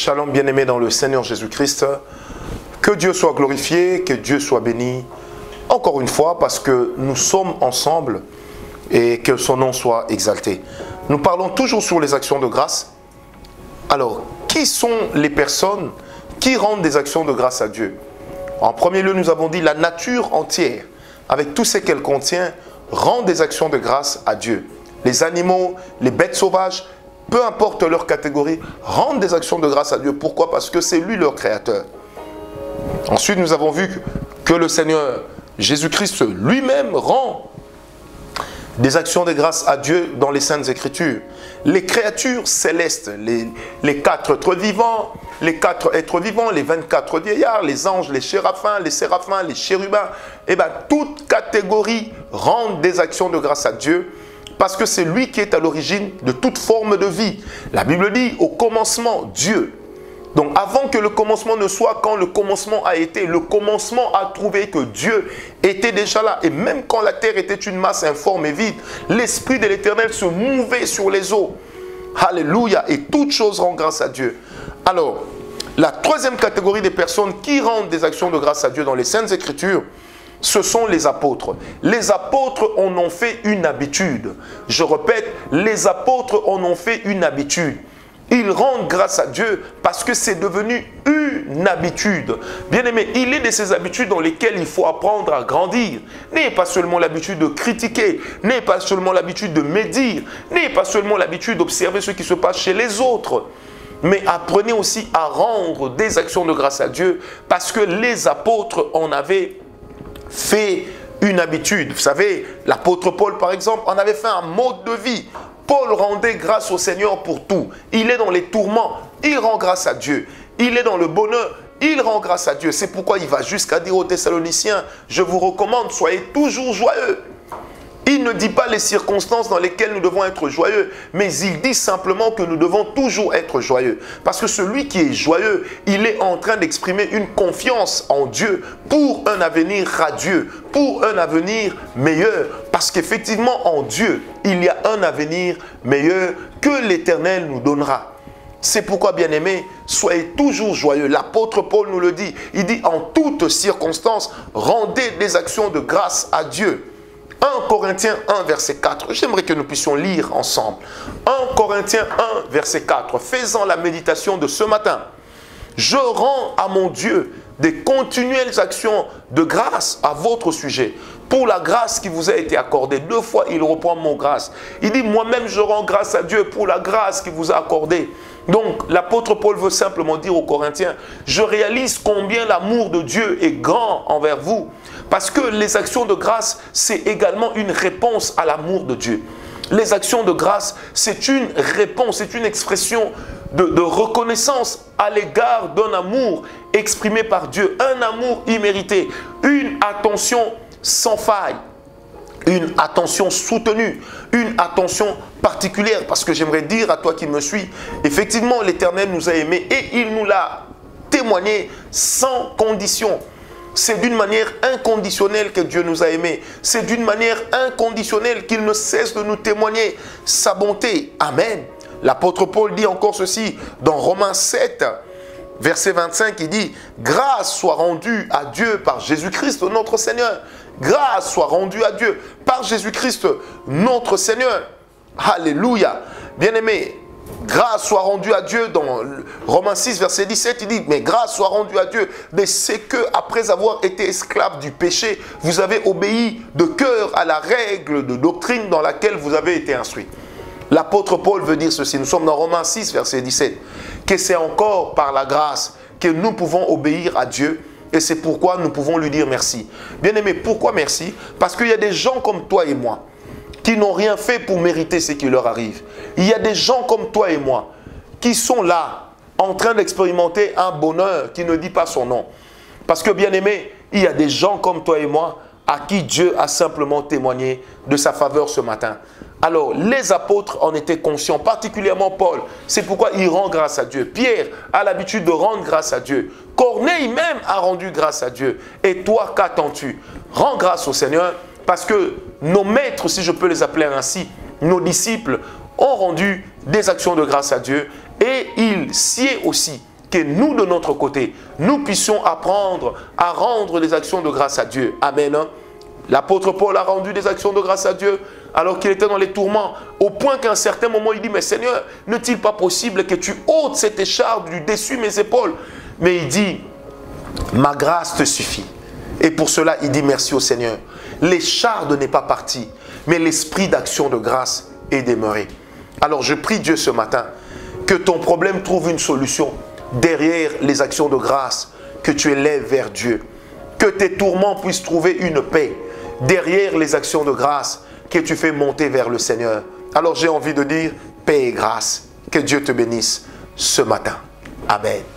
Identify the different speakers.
Speaker 1: Shalom bien-aimés dans le Seigneur Jésus-Christ. Que Dieu soit glorifié, que Dieu soit béni. Encore une fois, parce que nous sommes ensemble et que son nom soit exalté. Nous parlons toujours sur les actions de grâce. Alors, qui sont les personnes qui rendent des actions de grâce à Dieu? En premier lieu, nous avons dit la nature entière, avec tout ce qu'elle contient, rend des actions de grâce à Dieu. Les animaux, les bêtes sauvages, peu importe leur catégorie, rendent des actions de grâce à Dieu. Pourquoi? Parce que c'est lui leur créateur. Ensuite, nous avons vu que le Seigneur Jésus-Christ lui-même rend des actions de grâce à Dieu dans les Saintes Écritures. Les créatures célestes, les 4 êtres vivants, les 24 vieillards, les anges, les séraphins, les chérubins, et bien toute catégorie rend des actions de grâce à Dieu parce que c'est lui qui est à l'origine de toute forme de vie. La Bible dit au commencement, Dieu. Donc avant que le commencement ne soit, quand le commencement a été, le commencement a trouvé que Dieu était déjà là. Et même quand la terre était une masse informe et vide, l'Esprit de l'Éternel se mouvait sur les eaux. Alléluia. Et toute chose rend grâce à Dieu. Alors, la troisième catégorie des personnes qui rendent des actions de grâce à Dieu dans les Saintes Écritures, ce sont les apôtres. Les apôtres en ont fait une habitude. Je répète, les apôtres en ont fait une habitude. Ils rendent grâce à Dieu parce que c'est devenu une habitude. Bien-aimé, il est de ces habitudes dans lesquelles il faut apprendre à grandir. N'ayez pas seulement l'habitude de critiquer, n'ayez pas seulement l'habitude de médire, n'ayez pas seulement l'habitude d'observer ce qui se passe chez les autres. Mais apprenez aussi à rendre des actions de grâce à Dieu parce que les apôtres en avaient fait une habitude. Vous savez, l'apôtre Paul par exemple en avait fait un mode de vie. Paul rendait grâce au Seigneur pour tout. Il est dans les tourments, il rend grâce à Dieu. Il est dans le bonheur, il rend grâce à Dieu. C'est pourquoi il va jusqu'à dire aux Thessaloniciens, je vous recommande, soyez toujours joyeux. Il ne dit pas les circonstances dans lesquelles nous devons être joyeux, mais il dit simplement que nous devons toujours être joyeux. Parce que celui qui est joyeux, il est en train d'exprimer une confiance en Dieu pour un avenir radieux, pour un avenir meilleur. Parce qu'effectivement, en Dieu, il y a un avenir meilleur que l'Éternel nous donnera. C'est pourquoi, bien-aimés, soyez toujours joyeux. L'apôtre Paul nous le dit. Il dit en toutes circonstances, rendez des actions de grâce à Dieu. 1 Corinthiens 1, verset 4. J'aimerais que nous puissions lire ensemble. 1 Corinthiens 1, verset 4. Faisant la méditation de ce matin, je rends à mon Dieu des continuelles actions de grâce à votre sujet. Pour la grâce qui vous a été accordée. 2 fois, il reprend mon grâce. Il dit, moi-même, je rends grâce à Dieu pour la grâce qui vous a accordée. Donc, l'apôtre Paul veut simplement dire aux Corinthiens, je réalise combien l'amour de Dieu est grand envers vous. Parce que les actions de grâce, c'est également une réponse à l'amour de Dieu. Les actions de grâce, c'est une réponse, c'est une expression de reconnaissance à l'égard d'un amour exprimé par Dieu. Un amour immérité, une attention sans faille, une attention soutenue, une attention particulière. Parce que j'aimerais dire à toi qui me suis, effectivement l'Éternel nous a aimés et il nous l'a témoigné sans condition. C'est d'une manière inconditionnelle que Dieu nous a aimés. C'est d'une manière inconditionnelle qu'il ne cesse de nous témoigner sa bonté. Amen. L'apôtre Paul dit encore ceci dans Romains 7, verset 25, il dit « Grâce soit rendue à Dieu par Jésus-Christ notre Seigneur. » Grâce soit rendue à Dieu par Jésus-Christ notre Seigneur. Alléluia. Bien-aimés, grâce soit rendue à Dieu dans Romains 6, verset 17, il dit « Mais grâce soit rendue à Dieu de ce que, après avoir été esclaves du péché, vous avez obéi de cœur à la règle de doctrine dans laquelle vous avez été instruits. » L'apôtre Paul veut dire ceci, nous sommes dans Romains 6, verset 17, que c'est encore par la grâce que nous pouvons obéir à Dieu et c'est pourquoi nous pouvons lui dire merci. Bien-aimé, pourquoi merci? Parce qu'il y a des gens comme toi et moi qui n'ont rien fait pour mériter ce qui leur arrive. Il y a des gens comme toi et moi qui sont là, en train d'expérimenter un bonheur qui ne dit pas son nom. Parce que, bien-aimé, il y a des gens comme toi et moi à qui Dieu a simplement témoigné de sa faveur ce matin. Alors, les apôtres en étaient conscients, particulièrement Paul. C'est pourquoi il rend grâce à Dieu. Pierre a l'habitude de rendre grâce à Dieu. Corneille même a rendu grâce à Dieu. Et toi, qu'attends-tu? Rends grâce au Seigneur parce que nos maîtres, si je peux les appeler ainsi, nos disciples, ont rendu des actions de grâce à Dieu et ils sied aussi que nous, de notre côté, nous puissions apprendre à rendre des actions de grâce à Dieu. Amen. L'apôtre Paul a rendu des actions de grâce à Dieu alors qu'il était dans les tourments, au point qu'à un certain moment, il dit, mais Seigneur, n'est-il pas possible que tu ôtes cette écharpe du dessus mes épaules? Mais il dit, ma grâce te suffit. Et pour cela, il dit merci au Seigneur. L'écharpe n'est pas partie, mais l'esprit d'action de grâce est demeuré. Alors je prie Dieu ce matin que ton problème trouve une solution derrière les actions de grâce que tu élèves vers Dieu. Que tes tourments puissent trouver une paix derrière les actions de grâce que tu fais monter vers le Seigneur. Alors j'ai envie de dire paix et grâce. Que Dieu te bénisse ce matin. Amen.